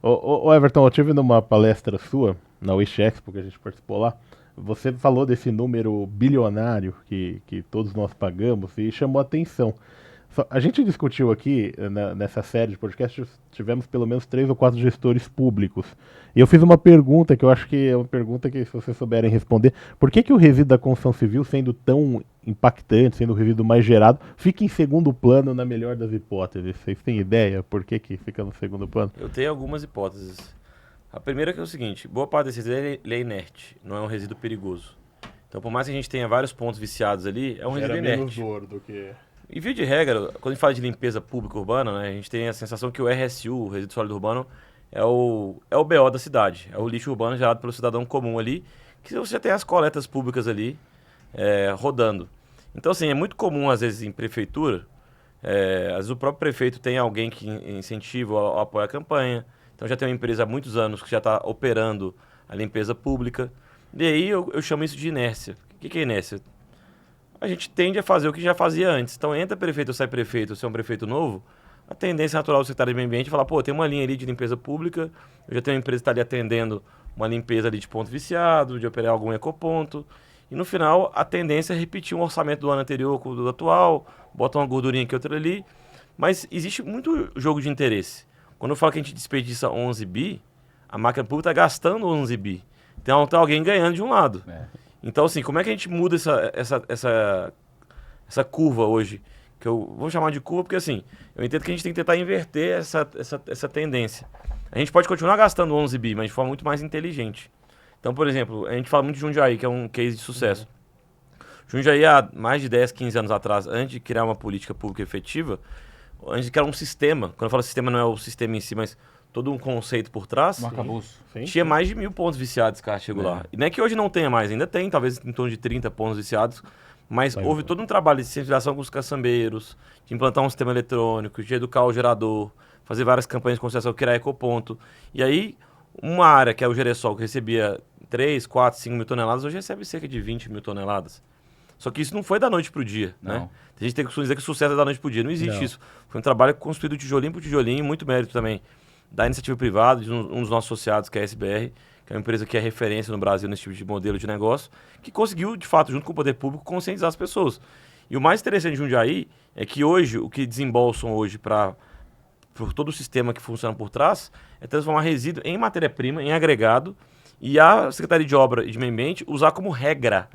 Ô, Everton, eu tive numa palestra sua, na Wish Expo, que a gente participou lá, você falou desse número bilionário que todos nós pagamos e chamou a atenção. A gente discutiu aqui, nessa série de podcasts, tivemos pelo menos 3 ou 4 gestores públicos. E eu fiz uma pergunta que eu acho que é uma pergunta que, se vocês souberem responder, por que o resíduo da construção civil, sendo tão impactante, sendo o resíduo mais gerado, fica em segundo plano na melhor das hipóteses? Vocês têm ideia por que fica no segundo plano? Eu tenho algumas hipóteses. A primeira é o seguinte, boa parte desse resíduo ele é inerte, não é um resíduo perigoso. Então, por mais que a gente tenha vários pontos viciados ali, é um resíduo inerte. Menos dor do que... E via de regra, quando a gente fala de limpeza pública urbana, né, a gente tem a sensação que o RSU, o resíduo sólido urbano, é o BO da cidade. É o lixo urbano gerado pelo cidadão comum ali, que você já tem as coletas públicas ali rodando. Então, assim, é muito comum, às vezes, em prefeitura, às vezes o próprio prefeito tem alguém que incentiva ou apoia a campanha. Então, já tem uma empresa há muitos anos que já está operando a limpeza pública. E aí eu chamo isso de inércia. O que é inércia? A gente tende a fazer o que já fazia antes. Então, entra prefeito ou sai prefeito, se é um prefeito novo, a tendência natural do secretário de Meio Ambiente é falar, pô, tem uma linha ali de limpeza pública, eu já tenho uma empresa que está ali atendendo uma limpeza ali de ponto viciado, de operar algum ecoponto, e no final a tendência é repetir um orçamento do ano anterior com o do atual, bota uma gordurinha aqui, outra ali, mas existe muito jogo de interesse. Quando eu falo que a gente desperdiça 11 bi, a máquina pública está gastando 11 bi. Então, tem alguém ganhando de um lado. Então, assim, como é que a gente muda essa curva hoje? Que eu vou chamar de curva porque, assim, eu entendo que a gente tem que tentar inverter essa tendência. A gente pode continuar gastando 11 bi, mas de forma muito mais inteligente. Então, por exemplo, a gente fala muito de Jundiaí, que é um case de sucesso. Jundiaí, há mais de 10, 15 anos atrás, antes de criar uma política pública efetiva, antes de criar um sistema, quando eu falo sistema, não é o sistema em si, mas todo um conceito por trás, tinha mais de 1.000 pontos viciados que chegou lá. E não é que hoje não tenha mais, ainda tem, talvez em torno de 30 pontos viciados, mas houve todo um trabalho de sensibilização com os caçambeiros, de implantar um sistema eletrônico, de educar o gerador, fazer várias campanhas de conscientização, criar ecoponto. E aí, uma área que é o Geresol, que recebia 3, 4, 5 mil toneladas, hoje recebe cerca de 20 mil toneladas. Só que isso não foi da noite pro dia, né? A gente tem que dizer que o sucesso é da noite pro dia. Não existe isso. Foi um trabalho construído tijolinho por tijolinho, muito mérito também da iniciativa privada, de um dos nossos associados, que é a SBR, que é uma empresa que é referência no Brasil nesse tipo de modelo de negócio, que conseguiu, de fato, junto com o poder público, conscientizar as pessoas. E o mais interessante de Jundiaí é que hoje, o que desembolsam hoje por todo o sistema que funciona por trás, é transformar resíduo em matéria-prima, em agregado, e a Secretaria de Obra e de Meio Ambiente usar como regra.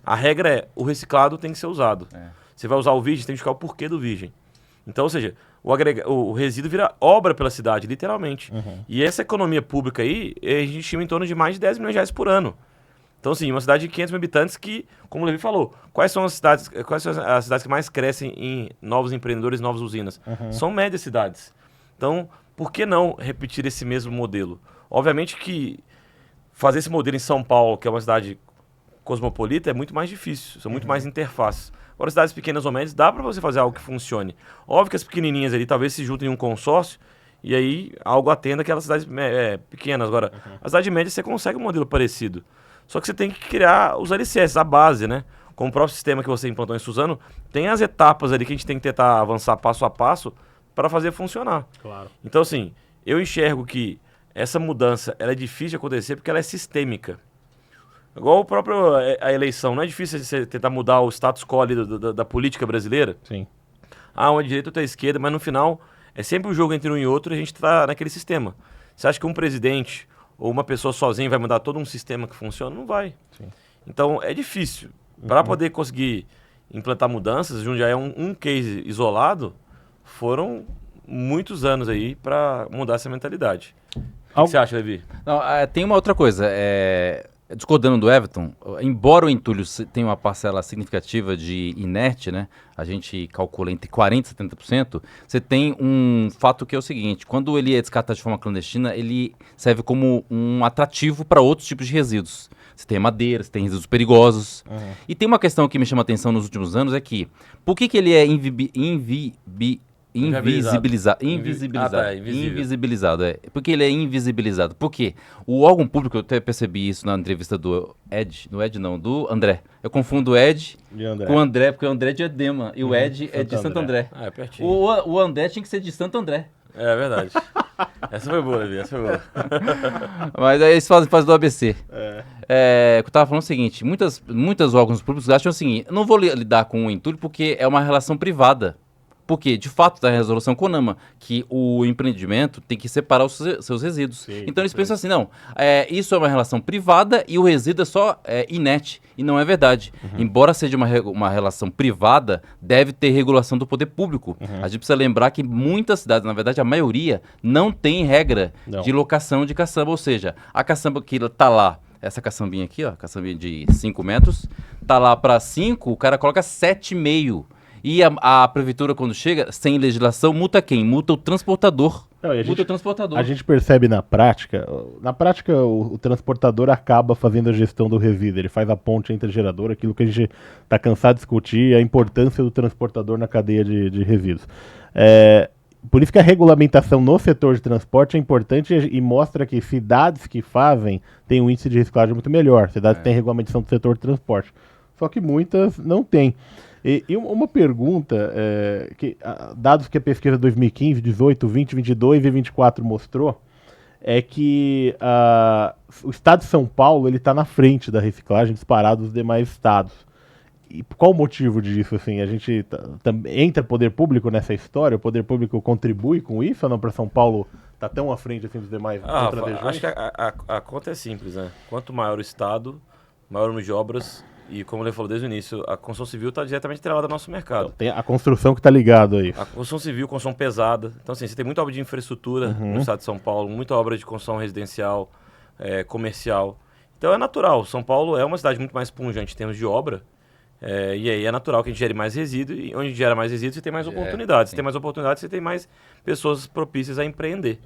A regra é, o reciclado tem que ser usado. Você vai usar o virgem, você tem que explicar o porquê do virgem. Então, ou seja, o resíduo vira obra pela cidade, literalmente. E essa economia pública aí, a gente estima em torno de mais de 10 milhões de reais por ano. Então, assim, uma cidade de 500 mil habitantes que, como o Levi falou, quais são as cidades que mais crescem em novos empreendedores, novas usinas? São médias cidades. Então, por que não repetir esse mesmo modelo? Obviamente que fazer esse modelo em São Paulo, que é uma cidade cosmopolita, é muito mais difícil, são muito mais interfaces. Agora, cidades pequenas ou médias, dá para você fazer algo que funcione. Óbvio que as pequenininhas ali talvez se juntem em um consórcio e aí algo atenda aquelas cidades pequenas. Agora, a cidade média você consegue um modelo parecido. Só que você tem que criar os alicerces, a base, né? Como o próprio sistema que você implantou em Suzano, tem as etapas ali que a gente tem que tentar avançar passo a passo para fazer funcionar. Claro. Então, assim, eu enxergo que essa mudança ela é difícil de acontecer porque ela é sistêmica. Igual o próprio a eleição, não é difícil você tentar mudar o status quo ali da política brasileira? Sim. Uma direita ou outra esquerda, mas no final é sempre um jogo entre um e outro e a gente está naquele sistema. Você acha que um presidente ou uma pessoa sozinha vai mudar todo um sistema que funciona? Não vai. Sim. Então é difícil. Para poder conseguir implantar mudanças, Jundiaí é um case isolado, foram muitos anos aí para mudar essa mentalidade. O que você acha, Levi? Não, tem uma outra coisa. Discordando do Everton, embora o entulho tenha uma parcela significativa de inerte, né? A gente calcula entre 40% e 70%, você tem um fato que é o seguinte: quando ele é descartado de forma clandestina, ele serve como um atrativo para outros tipos de resíduos. Você tem madeira, você tem resíduos perigosos. E tem uma questão que me chama a atenção nos últimos anos, é que por que ele é invisibilizado, porque ele é invisibilizado. Por quê? O órgão público, eu até percebi isso na entrevista do do André. Eu confundo o Ed com o André, porque o André é de Edema e o Ed é de Santo André. É pertinho. O André tinha que ser de Santo André. É verdade. Essa foi boa, Levi, essa foi boa. Mas aí eles fazem do ABC. Eu tava falando o seguinte, muitos órgãos públicos acham o seguinte, eu não vou lidar com o entulho porque é uma relação privada. Porque, de fato, da resolução CONAMA, que o empreendimento tem que separar os seus resíduos. Sim, então eles pensam assim, não, isso é uma relação privada e o resíduo é só inerte. E não é verdade. Embora seja uma relação privada, deve ter regulação do poder público. A gente precisa lembrar que muitas cidades, na verdade a maioria, não tem regra Não. de locação de caçamba. Ou seja, a caçamba que está lá, essa caçambinha aqui, ó, caçambinha de 5 metros, tá lá para 5, o cara coloca 7,5. E a prefeitura, quando chega, sem legislação, multa quem? Multa o transportador. Não, e Multa o transportador. a gente percebe na prática o transportador acaba fazendo a gestão do resíduo, ele faz a ponte entre a geradora, aquilo que a gente está cansado de discutir, a importância do transportador na cadeia de resíduos. Por isso que a regulamentação no setor de transporte é importante e mostra que cidades que fazem têm um índice de reciclagem muito melhor, cidades que têm regulamentação do setor de transporte. Só que muitas não têm. E uma pergunta, dados que a pesquisa 2015, 18, 20, 22 e 24 mostrou, é que o estado de São Paulo está na frente da reciclagem disparado dos demais estados. E qual o motivo disso? Assim, a gente entra poder público nessa história? O poder público contribui com isso ou não para São Paulo estar tão à frente assim, dos demais outras regiões? Acho que a conta é simples, né? Quanto maior o estado, maior o número de obras. E como ele falou desde o início, a construção civil está diretamente atrelada ao nosso mercado. Tem a construção que está ligado aí. A construção civil, construção pesada. Então, assim, você tem muita obra de infraestrutura no estado de São Paulo, muita obra de construção residencial, comercial. Então, é natural. São Paulo é uma cidade muito mais pungente em termos de obra. E aí é natural que a gente gere mais resíduo. E onde gera mais resíduo, você tem mais oportunidades. Se tem mais oportunidades, você tem mais pessoas propícias a empreender.